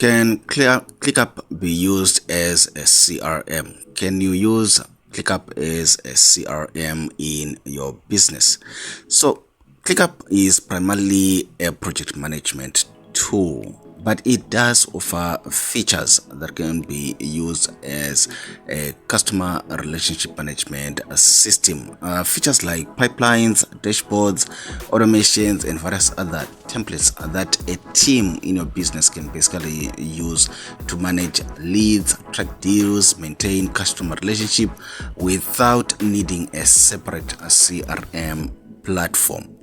Can ClickUp be used as a CRM? Can you use ClickUp as a CRM in your business? So, ClickUp is primarily a project management tool, but it does offer features that can be used as a customer relationship management system. Features like pipelines, dashboards, automations, and various other templates that a team in your business can basically use to manage leads, track deals, maintain customer relationship without needing a separate CRM platform.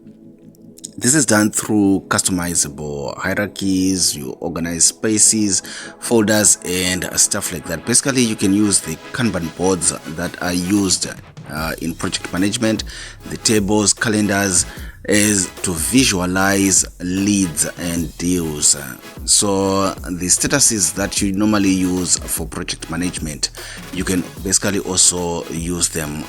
This is done through customizable hierarchies. You organize spaces, folders, and stuff like that. Basically, you can use the Kanban boards that are used in project management, the tables, calendars, is to visualize leads and deals. So the statuses that you normally use for project management, you can basically also use them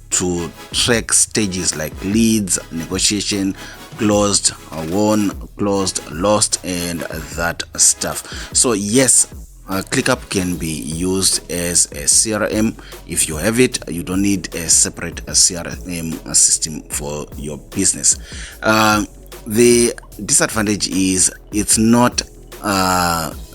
to track stages like leads, negotiation, closed, won, closed, lost, and that stuff. So yes, ClickUp can be used as a CRM. If you have it, you don't need a separate CRM system for your business. The disadvantage is it's not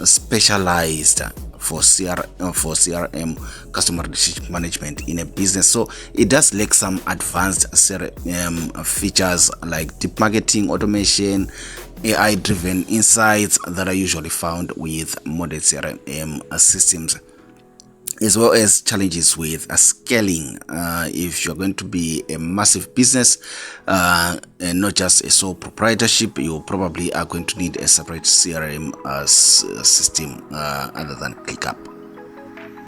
specialized for CRM, customer relationship management, in a business. So it does lack some advanced CRM features like deep marketing, automation, AI-driven insights that are usually found with modern CRM systems, as well as challenges with scaling. If you're going to be a massive business and not just a sole proprietorship, you probably are going to need a separate CRM system other than ClickUp.